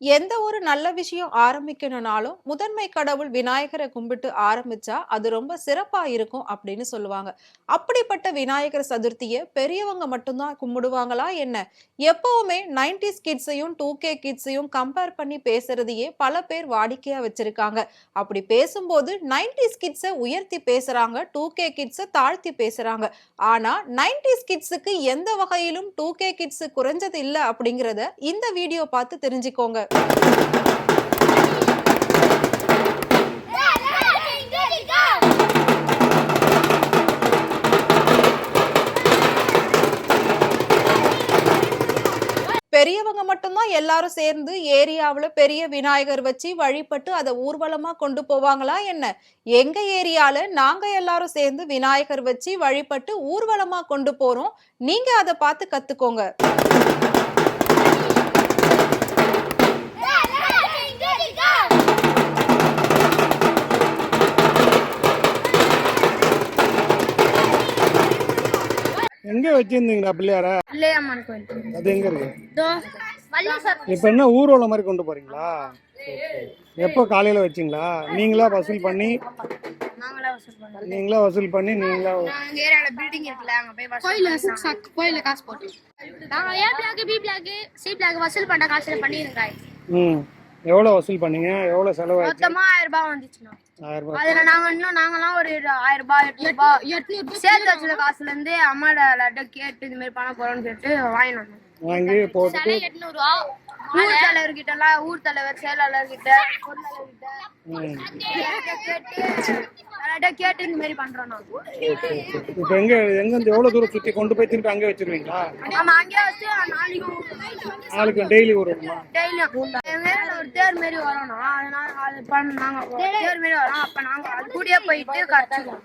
எந்த ஒரு நல்ல விஷயம் ஆரம்பிக்கணும்னாலும் முதன்மை கடவுள் விநாயகரை கும்பிட்டு ஆரம்பிச்சா அது ரொம்ப சிறப்பா இருக்கும் அப்படின்னு சொல்லுவாங்க. அப்படிப்பட்ட விநாயகர் சதுர்த்தியை பெரியவங்க மட்டும்தான் கும்பிடுவாங்களா என்ன? எப்பவுமே 90s கிட்ஸையும் 2K கிட்ஸையும் கம்பேர் பண்ணி பேசுறதையே பல பேர் வாடிக்கையா வச்சிருக்காங்க. அப்படி பேசும்போது 90s கிட்ஸை உயர்த்தி பேசுறாங்க, 2K கிட்ஸை தாழ்த்தி பேசுறாங்க. ஆனா 90s கிட்ஸுக்கு எந்த வகையிலும் 2K கிட்ஸ் குறைஞ்சது இல்ல அப்படிங்கறத இந்த வீடியோ பார்த்து தெரிஞ்சுக்கோங்க. பெரியவங்க மட்டும்தான் எல்லாரும் சேர்ந்து ஏரியாவுல பெரிய விநாயகர் வச்சு வழிபட்டு அதை ஊர்வலமா கொண்டு போவாங்களா என்ன? எங்க ஏரியால நாங்க எல்லாரும் சேர்ந்து விநாயகர் வச்சு வழிபட்டு ஊர்வலமா கொண்டு போறோம். நீங்க அதை பார்த்து கத்துக்கோங்க. எங்க வச்சிருந்தீங்களா பிள்ளையார? பிள்ளையம்மன் கோயில். அது எங்க இருக்கு? இப்ப என்ன ஊர்வலம் மாதிரி கொண்டு போறீங்களா? எப்போ காலையில வச்சீங்களா? நீங்களா வசூல் பண்ணி நீங்களா ஏரியால பில்டிங் இருக்குல்ல, அங்க போய் கோயில காசு போட்டு நாங்க A block B block C block வசூல் பண்ண காசுல பண்ணிருக்காங்க. எவ்வளவு வசூல் பண்ணீங்க? எவ்வளவு செலவாச்சு? மொத்தமா 1000 ரூபாய் வந்துச்சுன்னா 1000 ரூபாய். அதுல நாங்கெல்லாம் ஒரு 1000 ரூபாய் 800 சேர்த்து வச்ச காசுல இருந்து அம்மாட லட்டு கேட்டு இந்த மாதிரி பணம் போறோம்னு கேட்டு வாங்கி போட்டு 800 ரூபா ஊர் தலைவர்கிட்ட எல்லாம் ஊர் தலைவர் செயலாளர்கிட்ட கேட்டு இந்த மாதிரி பண்றோம். இப்ப எங்க எவ்வளவு தூரம் சுத்தி கொண்டு போய் திருப்பி அங்கே வச்சிருவீங்களா? ஆமா, அங்கே வச்சு நாளைக்கு டெய்லி வருமா? டெய்லியும் ஒரு தேர் மாரி வரணும். அதனால அது நாங்க தேர் மாரி வரோம். அப்ப நாங்க அது கூடயே போயிட்டு கரைச்சிடுவோம்.